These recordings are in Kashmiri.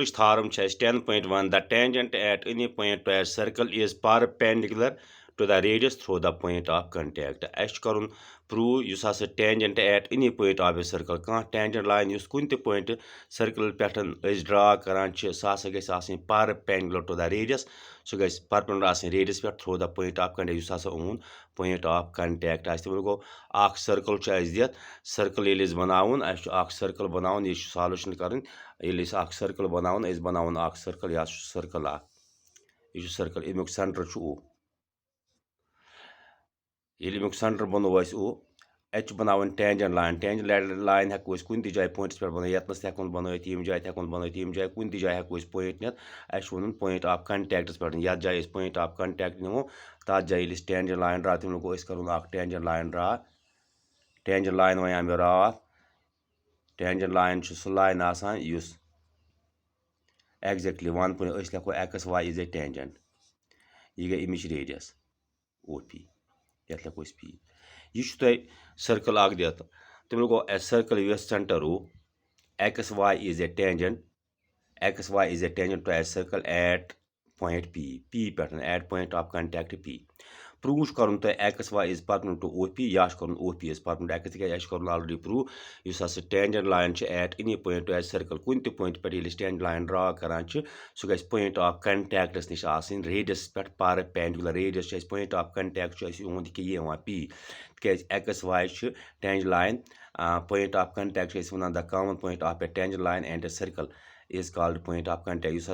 circle theorem 10.1. The tangent at any point to a circle is perpendicular to the radius through the point of contact. Ash karun prove yus hasa tangent at any point of a circle. Kah tangent line yus kunti point circle pattern is draw karan ch sa hasa gais asin perpendicular to the radius. So gais perpendicular asin radius pat through the point of contact yus hasa own point of contact. As timo go ak circle ch as diat circle yelis banavun ash ak circle banavun ye solution karan yelis ak circle banavun is banavun ak circle ya circle ak ye circle emek center chu o Yeli mek center bano was o H बनावन tangent line हेको अस कुन जाय पॉइंट्स पे बनो यतनस हेकोन बनो यम जाय हेकोन बनो यम जाय कुन जाय हेको अस पॉइंट नेत अस वनन पॉइंट ऑफ कांटेक्ट्स पे यत जाय अस पॉइंट ऑफ कांटेक्ट निमो ता जाय इस tangent line ड्रा तिम को अस करन अक tangent line draw tangent line वया मे ड्रा tangent line छु सु line आसान युस exactly 1 point अस लेखो xy is a tangent ये गई इमेज रेडियस OP यत लेखो अस p यह circle आग दिया तुम गो a circle US center ro xy is a tangent xy is a tangent to a circle at point p pattern at point of contact p prove karun to xy is perpendicular to OP ya karun OP is perpendicular to x के याश karun already prove यस हस tangent line ch at any point to a circle कुन te point पे यस tangent line draw करान च सो गस point of contact निश आसिन radius पे perpendicular radius च point of contact च ओंद के ये वा p के xy ch tangent line point of contact च वना the common point of a tangent line and a circle is called point of contact yes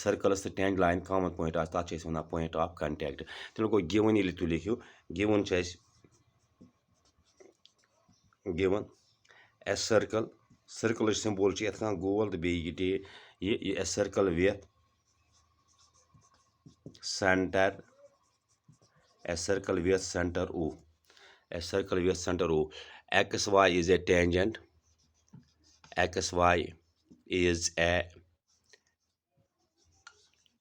circle tangent line common point as tat च वना point of contact तो को given ये तु लिखियो given च given a circle symbol च यत kan गोल तो बे ये a circle with center a circle with center O a circle with center O xy is a tangent xy is a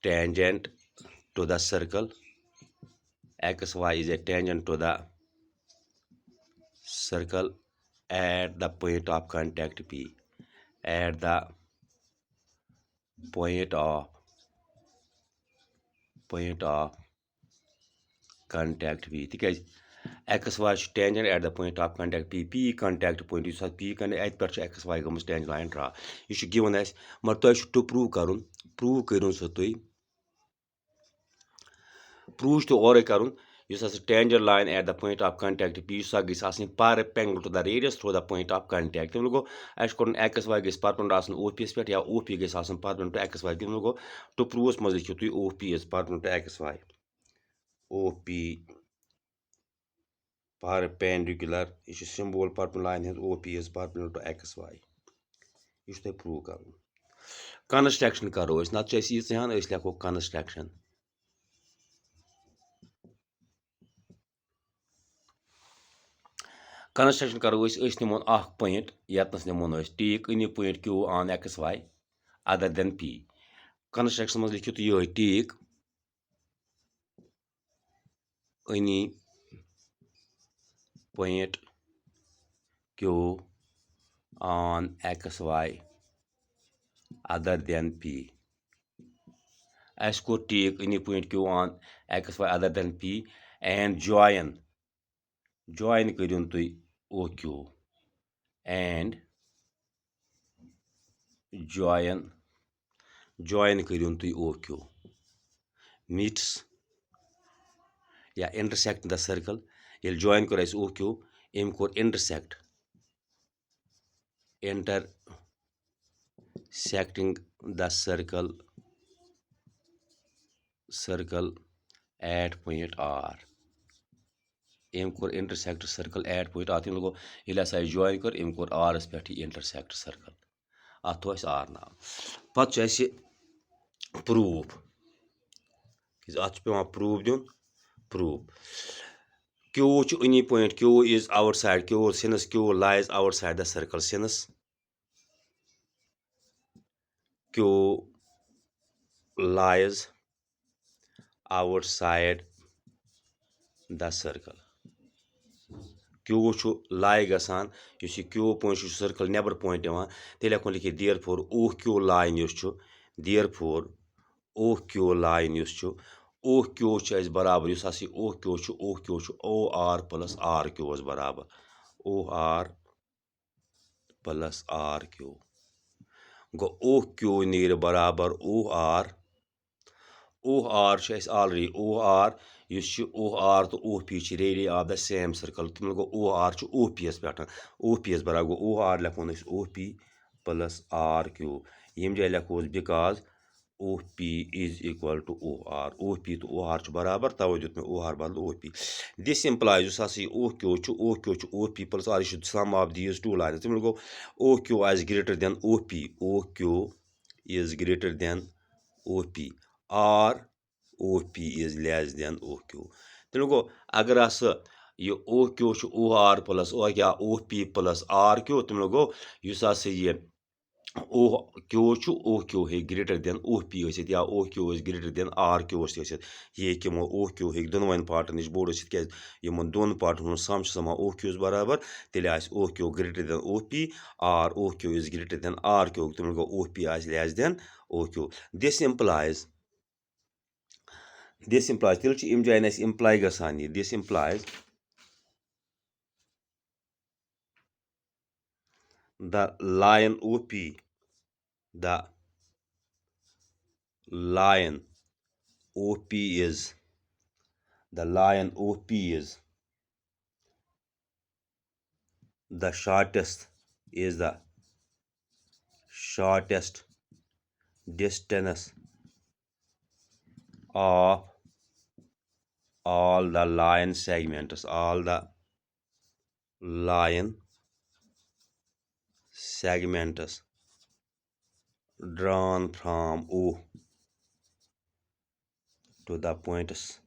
tangent to the circle xy is a tangent to the circle at the point of contact p at the point of contact p तिकज xy tangent at the point of contact p contact point yes p कन at पर xy गमस tangent line ड्रा यह गिवन आस मगर तुम टू प्रूव कर प्रूव करूँ सो तुम प्रूव तो और कर tangent line at the point of contact p गई perpendicular to the radius through the point of contact तुम गो अस कोन xy गई perpendicular OP पे या OP गई perpendicular to xy तुम गो टू प्रूव मज लिखियो तुम OP is perpendicular to xy OP perpendicular यह symbol perpendicular line OP is perpendicular to xy यह तुम प्रूव कर कंस्ट्रक्शन करो नत यहां लेखो कंस्ट्रक्शन कंस्ट्रक्शन करो निमोन पॉइंट यतनस निमोन take any point Q on xy other than p construction मज लिखियो तो यह take any point Q on xy other than p को take any point Q on xy other than p and join करियन तुम OQ and join करियन तुम OQ meets या intersect the circle ये join कर OQ एम कोर intersecting the circle at point R एम कोर intersect circle at point R तुम गो ये join कर एम कोर R पे intersect circle अत R नाम पे प्रूफ अत प्रूफ दिन proof Q any point Q is outside since Q lies outside the circle since Q lies outside the circle Q लाई गसान क्यू पॉइंट सर्कल नबर पॉइंट तेल हेको लिखित therefore O Q line therefore O Q line O Q बराबर O Q O R plus R Q बराबर O R plus R Q गो ओ क्यू नीर बराबर O R already O R O R तो O P radii of the same circle तुम गो ओ आर ओ पी एस पे ओ पी एस बराबर गो ओ आर लिखोन O P plus R Q यम जाय लिखो because O P is equal to O P तो ओ आर बराबर तवे दुत मे ओ आर बदल O P this implies O Q P plus R sum of these two lines तुम गो O Q is greater than O Q is greater than O P R O P is less than O Q तेणु गो अगर यह O Q O R plus या O P plus R Q तेणु गो यह ओ क्यू हे ग्रेटर देन ओ पी या O Q greater than R Q यह ओ क्यू हे दोनवन पार्टन नश बोड़ क्या दोन पार्टन सम समान ओ क्यूस बराबर तेल O Q greater than O P R O Q is greater than R Q तेणु गो O P less than O Q this implies तेल इम जान इम्प्लाई गसान यह this implies the line OP the line OP is the line OP is the shortest distance of all the line segments drawn from O to the points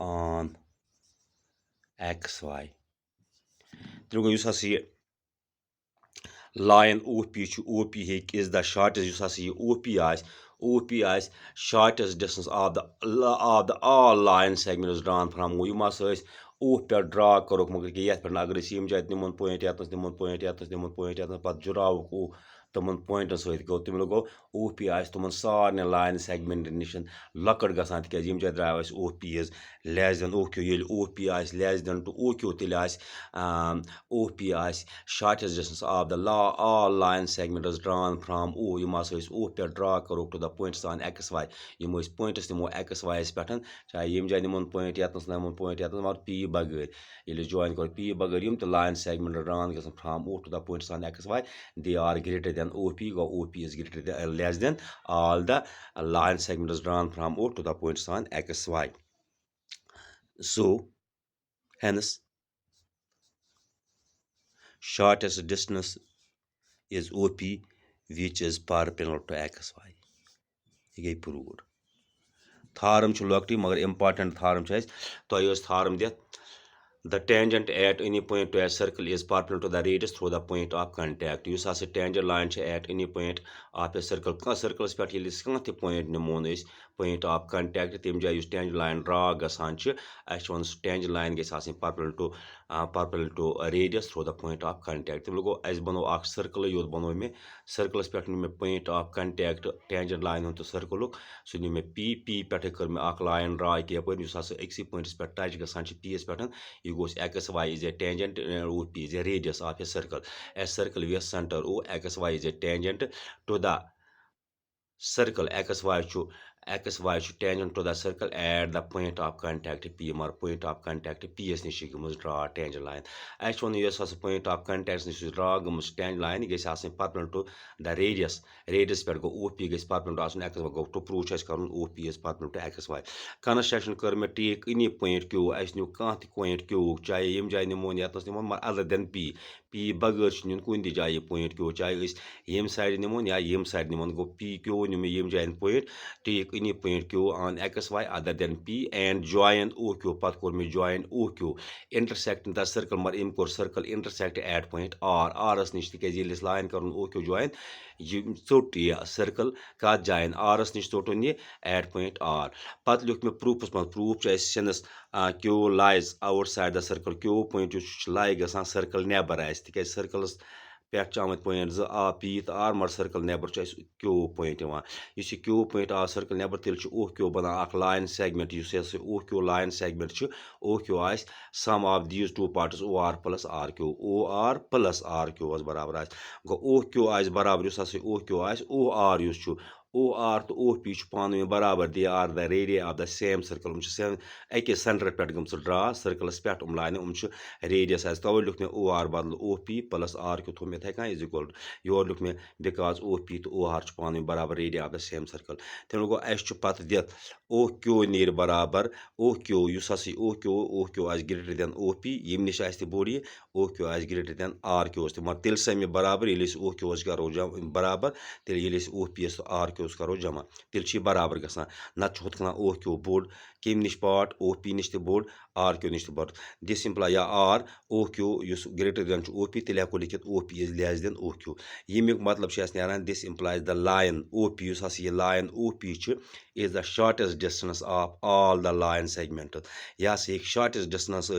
on XY. तेणु यह line OP is the shortest OP shortest distance of the all line segments drawn from O ओ पे ड्रा करो मगर कि ये अगर यम जाए निमन पॉइंट निमन पॉइंट पत् जुराव ओ तमन पॉइंटन सहित गो तम गो ओ पी तमन सारे लाइन सेगमेंट नश लकड़ गसान तक यम जाए द्राव O P less than O Q ये O P less than to O Q तेल O P shortest distance of the all line segments drawn from O यम ओ पे ड्रा करो to the points on x Y यम पॉइंट्स निमो एक्स वाई पे चाहे यम जाए निमन पॉइंट नमन पॉइंट मगर पी बगैर ये ज्वाइन करो पी बगैर यम तो लाइन सेगमेंट ड्रॉन ग from O to the points on x y they are greater than OP, go OP is greater than less than all the line segments drawn from O to the points on XY. So, hence, shortest distance is OP, which is perpendicular to XY. ये गई proved. Tharm छु लॉकटी मगर important tharm छु तो ये tharm दिया the tangent at any point to a circle is perpendicular to the radius through the point of contact. Use as a tangent line at any point of a circle. Circles पे ये लिस्ट point निमोन point of contact तम जाय tangent line draw गसान वन tangent line गई perpendicular to radius through the point of contact. तम लोगो अस बनो अख circle योत बनो मे circles पे मे point of contact tangent line हो तो circle सो मे p पे कर मे अख line draw के पर यूस as एक्सी points पे touch गसान p पे it goes XY is a tangent OP is a radius of a circle with center O XY is a tangent to the circle XY tangent to the circle at the point of contact P or point of contact PS nish draw tangent line actually yes as point of contact nish draw tangent line gets perpendicular to the radius per go OP gets perpendicular to XY go to prove chess karun OP is perpendicular to XY construction कर में take any point Q as new Kant point Q चाहे यम जाए निमोन या तस निमोन other than P बगैर नुन कुन ति जाए point Q चाहे यम साइड निमोन या यम साइड निमोन गो P Q निम यम जाए point take any point Q on XY other than P and join OQ. Path kor me join OQ. Intersect the circle mar im kor circle intersect at point R. R as nish tikaz yelis line karun OQ join. You sort circle ka join R as nish sortun ye at point R. Path look me proof since Q lies outside the circle. Q point you lie gasan circle never as tikaz circles पे पॉइंट जो आ पी तो आर मर सर्कल नेबर क्यू पॉइंट इस क्यू पॉइंट आ सर्कल नेबर तेल ओ क्यू बना line segment O Q line segment O Q आ sum of these two parts O R plus R Q बराबर गो ओ क्यू आ बराबर O Q O R O R तो ओ पी पान बराबर they are the radii of the same circle अकिस centre पे गम ड्रा सर्कलस पे लाइन रेडियस तवे लिख मे ओ आर बदल O P plus R Q थो मे थे इज इक्वल योर लिख मे बिकॉज ओ पी तो ओ आर पान बराबर radii of the same circle तमें गो अस पत दित ओ क्यू नीर बराबर O Q O Q is greater than O P यम निश बोड़ ये O Q is greater than R Q मगर तेल समी बराबर ये ओ क्यू करो बराबर तेल ओ पी आर क्यू करो जमा तेल बराबर गसान नत हुत ओ क्यू बोड़ कम निश पार्ट ओ पी निश बोड़ आर क्यू निश बोड़ दिस इम्प्लाई या R O Q greater than O P तेल हेको लिखित O P is less than O Q यमुक मतलब नारान this implies the line O P ये line O P is the shortest distance of all the line segments. Yes, एक shortest distance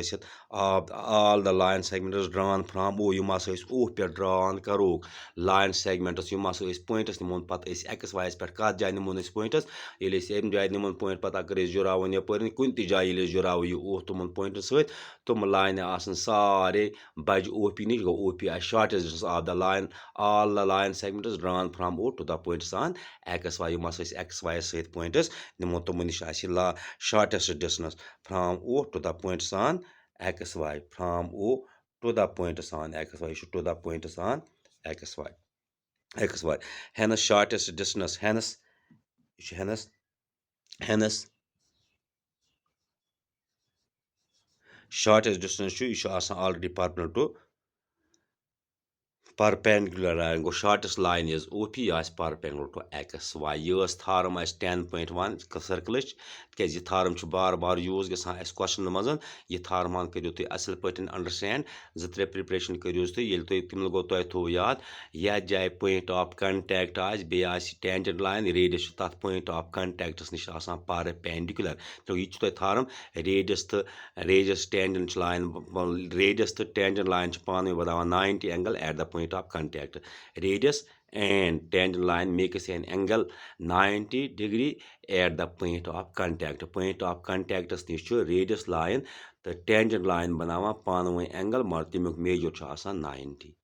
of all the line segments drawn from O यम O पे drawn करो line segments यम points निमोन पत x y पे कत जाय निमोन points ये एम जाय निमोन point पत अगर जुरावन यपर कुन ति जाय ये जुराव ये O तुमन point सहित तुम line आसन सारे बज O P निश गो O P shortest distance of the line all the line segments drawn from O to the points on x y यम x y सहित point nimo to nish la shortest distance from O to the points on XY from O to the points on XY to the points on XY hence shortest distance hence shortest distance you already perpendicular to perpendicular line go shortest line is OP as perpendicular to XY yes tharm as 10.1 circle because ये tharm बार बार यूज गसान इस क्वेश्चन मजन ये tharm करियो तुम असल पटन अंडरस्टैंड ज प्रिपरेशन करियो तुम ये तुम गो तुम थो याद या जाए पॉइंट ऑफ कांटेक्ट आज बे टेंजेंट लाइन रेडियस तथ पॉइंट ऑफ कांटेक्टस निश परपेंडिकुलर तो ये तुम tharm radius tangent line radius तो टेंजेंट लाइन पान बनान 90 angle at the point of contact radius and tangent line makes an angle 90 degree at the point of contact nish radius line the tangent line बनावा पान angle मगर तमुक मेजर 90